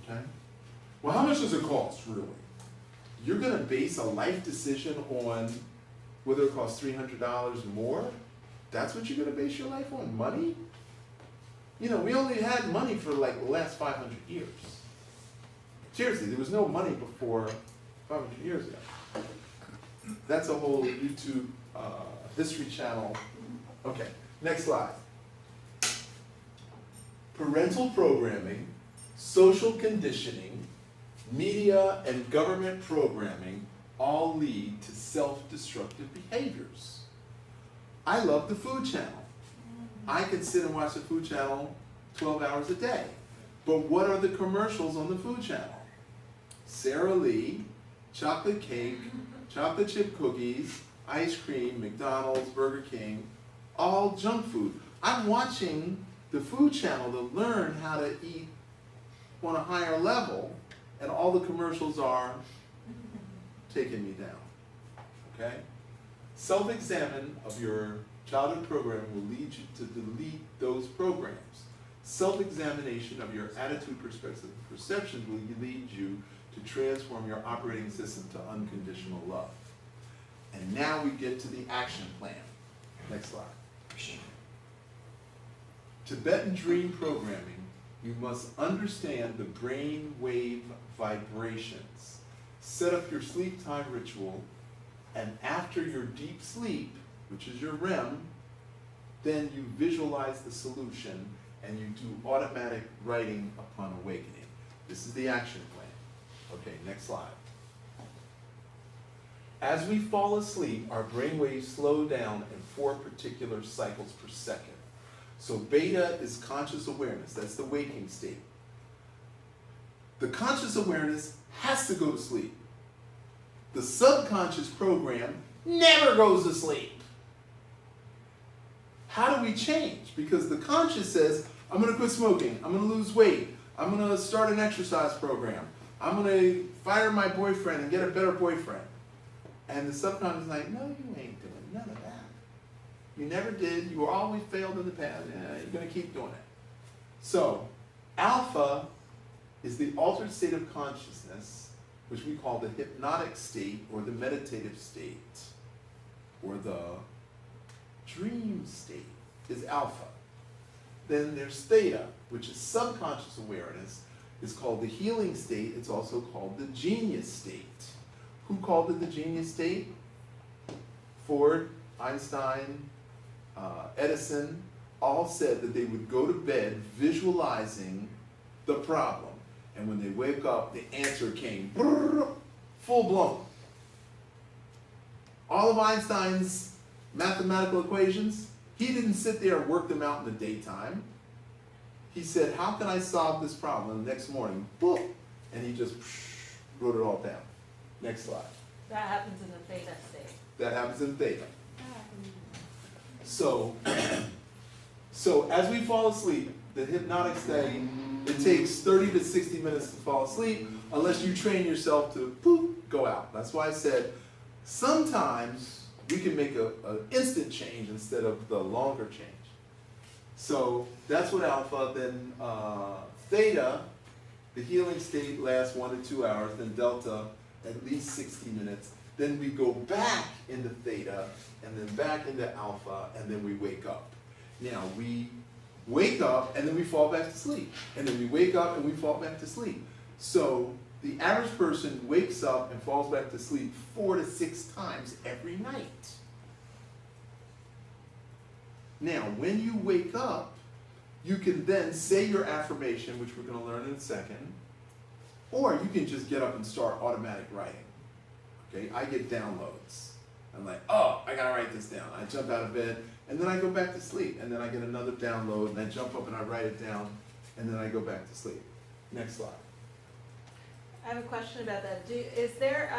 Okay? Well, how much does it cost, really? You're going to base a life decision on whether it costs $300 more? That's what you're going to base your life on? Money? You know, we only had money for like the last 500 years. Seriously, there was no money before 500 years ago. That's a whole YouTube History Channel. Okay, next slide. Parental programming, social conditioning, media, and government programming all lead to self-destructive behaviors. I love the Food Channel. I could sit and watch the Food Channel 12 hours a day. But what are the commercials on the Food Channel? Sara Lee, chocolate cake, chocolate chip cookies, ice cream, McDonald's, Burger King, all junk food. I'm watching the Food Channel to learn how to eat on a higher level, and all the commercials are taking me down. Okay? Self-examine of your childhood program will lead you to delete those programs. Self-examination of your attitude, perspective, and perceptions will lead you to transform your operating system to unconditional love. And now we get to the action plan. Next slide. Tibetan dream programming, you must understand the brain wave vibrations. Set up your sleep time ritual, and after your deep sleep, which is your REM, then you visualize the solution and you do automatic writing upon awakening. This is the action plan. Okay, next slide. As we fall asleep, our brain waves slow down in 4 particular cycles per second. So beta is conscious awareness, that's the waking state. The conscious awareness has to go to sleep. The subconscious program never goes to sleep. How do we change? Because the conscious says, I'm going to quit smoking, I'm going to lose weight, I'm going to start an exercise program, I'm going to fire my boyfriend and get a better boyfriend. And the subconscious is like, no, you ain't doing none of that. You never did, you always failed in the past, yeah, you're going to keep doing it. So, alpha is the altered state of consciousness, which we call the hypnotic state or the meditative state, or the dream state is alpha. Then there's theta, which is subconscious awareness. It's called the healing state. It's also called the genius state. Who called it the genius state? Ford, Einstein, Edison, all said that they would go to bed visualizing the problem. And when they wake up, the answer came full blown. All of Einstein's mathematical equations, he didn't sit there and work them out in the daytime. He said, how can I solve this problem? And the next morning, boom, and he just wrote it all down. Next slide. That happens in the theta state. That happens in theta. So as we fall asleep, the hypnotic state, it takes 30 to 60 minutes to fall asleep unless you train yourself to poof, go out. That's why I said sometimes we can make an instant change instead of the longer change. So that's what alpha, then theta, the healing state lasts 1 to 2 hours, then delta at least 60 minutes. Then we go back into theta, and then back into alpha, and then we wake up. Now, we wake up, and then we fall back to sleep. And then we wake up, and we fall back to sleep. So the average person wakes up and falls back to sleep 4 to 6 times every night. Now, when you wake up, you can then say your affirmation, which we're going to learn in a second, or you can just get up and start automatic writing. Okay, I get downloads. I'm like, oh, I gotta write this down. I jump out of bed, and then I go back to sleep, and then I get another download, and I jump up and I write it down. and then I go back to sleep. Next slide. I have a question about that. Is there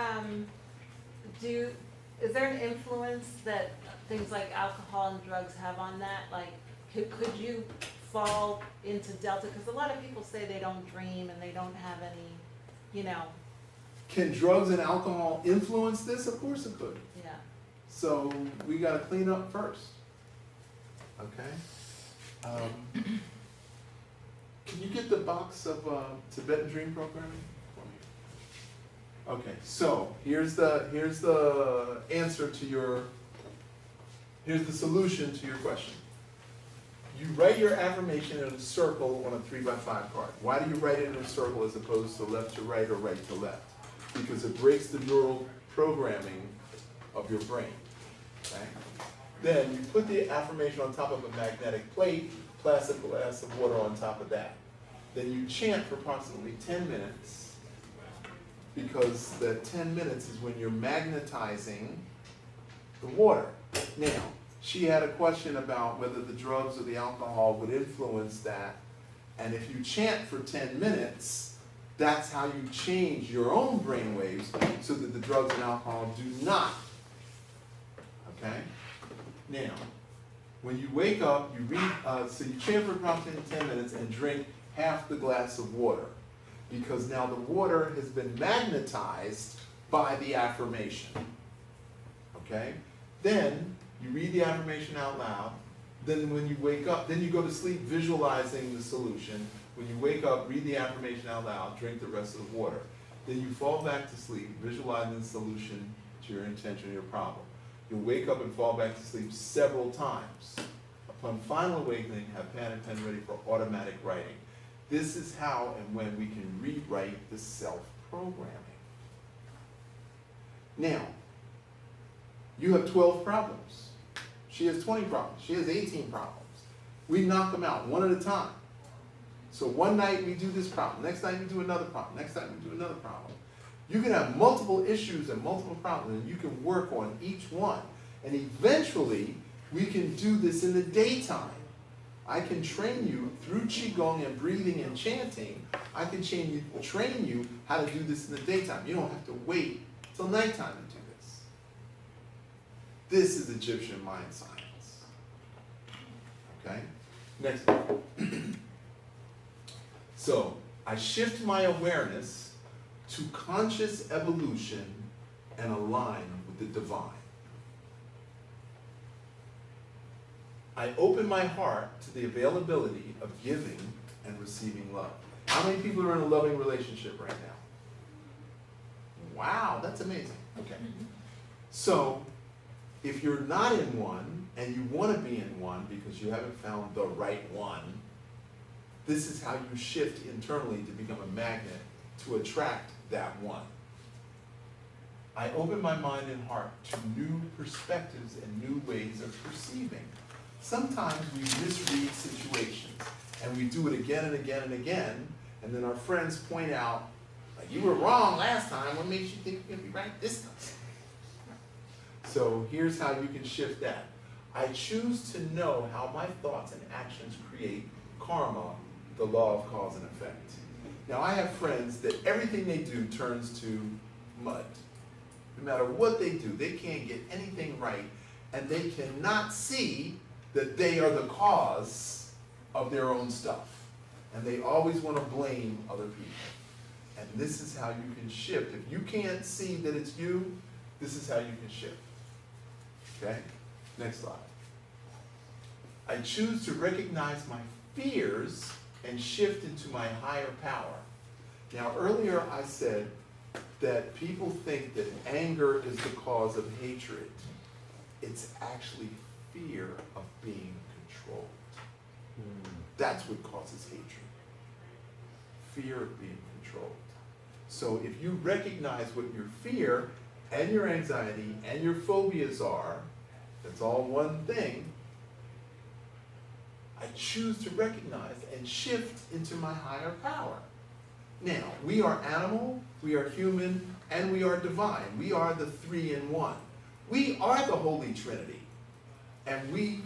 an influence that things like alcohol and drugs have on that? Like, could you fall into delta? Because a lot of people say they don't dream and they don't have any, you know, Can drugs and alcohol influence this? Of course it could. yeah. So we gotta clean up first. Okay? Can you get the box of Tibetan Dream Programming for me? Okay, so here's the answer to here's the solution to your question. You write your affirmation in a circle on a 3x5 card. Why do you write it in a circle as opposed to left to right or right to left? Because it breaks the neural programming of your brain. Okay? Then you put the affirmation on top of a magnetic plate, plastic glass of water on top of that. Then you chant for approximately 10 minutes, because the 10 minutes is when you're magnetizing the water. Now, she had a question about whether the drugs or the alcohol would influence that, and if you chant for 10 minutes, that's how you change your own brain waves so that the drugs and alcohol do not. Okay? Now, when you wake up, you read, so you chant for approximately 10 minutes and drink half the glass of water, because now the water has been magnetized by the affirmation. Okay? Then you read the affirmation out loud. Then when you wake up, then you go to sleep visualizing the solution. When you wake up, read the affirmation out loud, drink the rest of the water. Then you fall back to sleep, visualizing the solution to your intention or your problem. You'll wake up and fall back to sleep several times. Upon final awakening, have pad and pen ready for automatic writing. This is how and when we can rewrite the self-programming. Now, you have 12 problems. She has 20 problems. She has 18 problems. We knock them out one at a time. So one night we do this problem. Next night we do another problem. Next night we do another problem. You can have multiple issues and multiple problems, and you can work on each one. And eventually, we can do this in the daytime. I can train you through Qigong and breathing and chanting. I can train you how to do this in the daytime. You don't have to wait till nighttime to do this. This is Egyptian mind science. Okay? Next one. So, I shift my awareness to conscious evolution and align with the divine. I open my heart to the availability of giving and receiving love. How many people are in a loving relationship right now? Wow, that's amazing. Okay. So, if you're not in one and you want to be in one because you haven't found the right one, this is how you shift internally to become a magnet to attract that one. I open my mind and heart to new perspectives and new ways of perceiving. Sometimes we misread situations, and we do it again and again and again, and then our friends point out, like, you were wrong last time, what makes you think you're going to be right this time? So here's how you can shift that. I choose to know how my thoughts and actions create karma, the law of cause and effect. Now, I have friends that everything they do turns to mud. No matter what they do, they can't get anything right, and they cannot see that they are the cause of their own stuff. And they always want to blame other people. And this is how you can shift. If you can't see that it's you, this is how you can shift. Okay? Next slide. I choose to recognize my fears and shift into my higher power. Now, earlier I said that people think that anger is the cause of hatred. It's actually fear of being controlled. That's what causes hatred. Fear of being controlled. So if you recognize what your fear and your anxiety and your phobias are, that's all one thing, I choose to recognize and shift into my higher power. Now, we are animal, we are human, and we are divine. We are the 3 in 1. We are the Holy Trinity. And we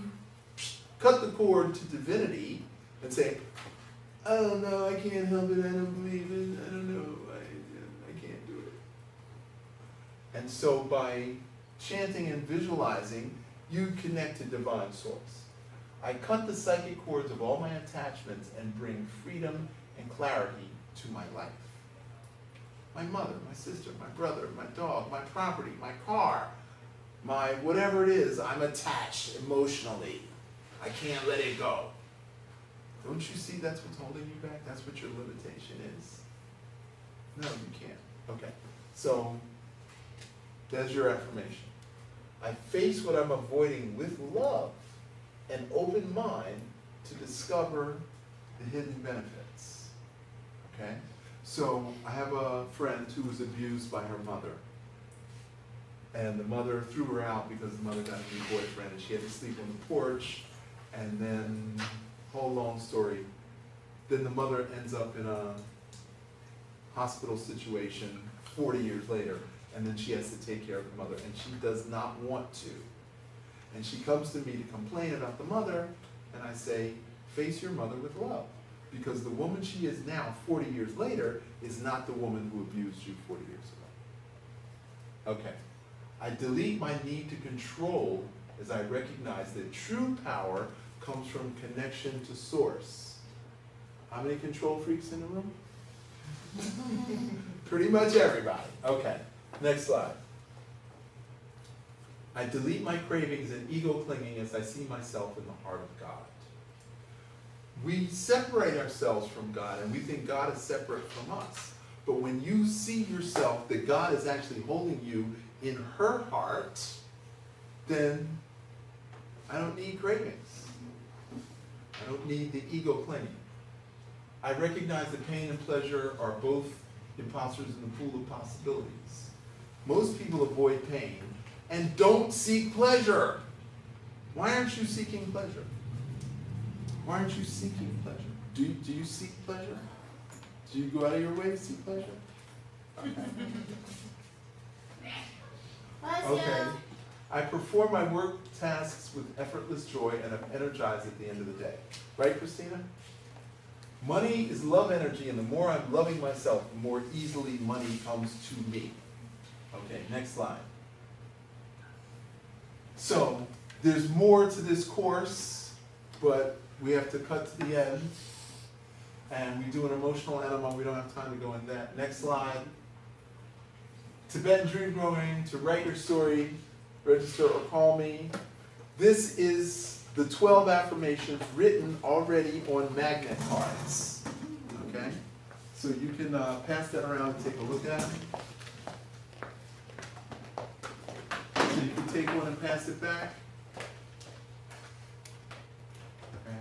cut the cord to divinity and say, I don't know, I can't help it, I don't believe it, I don't know, I can't do it. And so by chanting and visualizing, you connect to divine source. I cut the psychic cords of all my attachments and bring freedom and clarity to my life. My mother, my sister, my brother, my dog, my property, my car, my whatever it is, I'm attached emotionally. I can't let it go. Don't you see that's what's holding you back? That's what your limitation is. No, you can't. Okay. So, that's your affirmation. I face what I'm avoiding with love and open mind to discover the hidden benefits. Okay? So, I have a friend who was abused by her mother. And the mother threw her out because the mother got a new boyfriend and she had to sleep on the porch. And then, whole long story, then the mother ends up in a hospital situation 40 years later, and then she has to take care of the mother, and she does not want to. And she comes to me to complain about the mother, and I say, face your mother with love, because the woman she is now 40 years later is not the woman who abused you 40 years ago. Okay. I delete my need to control as I recognize that true power comes from connection to source. How many control freaks in the room? Pretty much everybody. Okay, next slide. I delete my cravings and ego clinging as I see myself in the heart of God. We separate ourselves from God and we think God is separate from us. But when you see yourself that God is actually holding you in her heart, then I don't need cravings. I don't need the ego clinging. I recognize that pain and pleasure are both imposters in the pool of possibilities. Most people avoid pain and don't seek pleasure. Why aren't you seeking pleasure? Why aren't you seeking pleasure? Do you seek pleasure? Do you go out of your way to seek pleasure? Okay. I perform my work tasks with effortless joy and I'm energized at the end of the day. Right, Christina? Money is love energy, and the more I'm loving myself, the more easily money comes to me. Okay, next slide. So, there's more to this course, but we have to cut to the end. And we do an emotional enema, we don't have time to go in that. Next slide. Tibetan Dream Growing, to write your story, register or call me. This is the 12 affirmations written already on magnet cards. Okay? So you can pass that around and take a look at them. So you can take one and pass it back. Okay.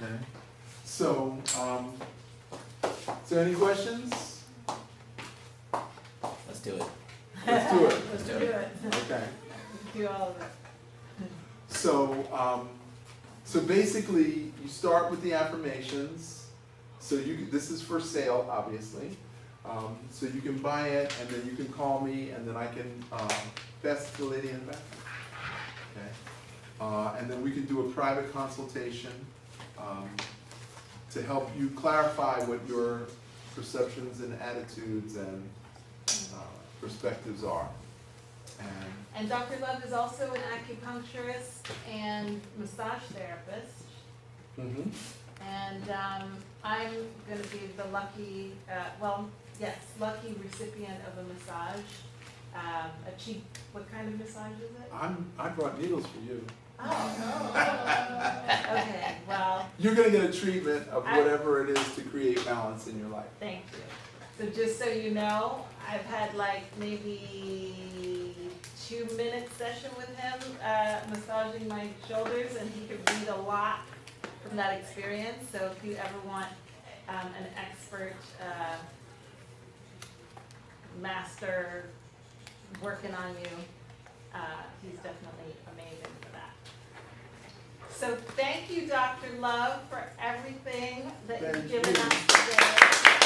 Okay. So, is there any questions? Let's do it. Let's do it. Let's do it. Okay. Do all of it. So, so basically, you start with the affirmations. So this is for sale, obviously. So you can buy it, and then you can call me, and then I can pass it to the lady in the back. Okay. And then we can do a private consultation to help you clarify what your perceptions and attitudes and perspectives are. And Dr. Love is also an acupuncturist and massage therapist. Mm-hmm. And I'm going to be the lucky, lucky recipient of a massage. A cheap, what kind of massage is it? I brought needles for you. Oh. Okay, well, You're going to get a treatment of whatever it is to create balance in your life. thank you. So just so you know, I've had like maybe 2-minute session with him, massaging my shoulders, and he could read a lot from that experience. So if you ever want an expert master working on you, he's definitely amazing for that. So thank you, Dr. Love, for everything that Thank you've given you. us today.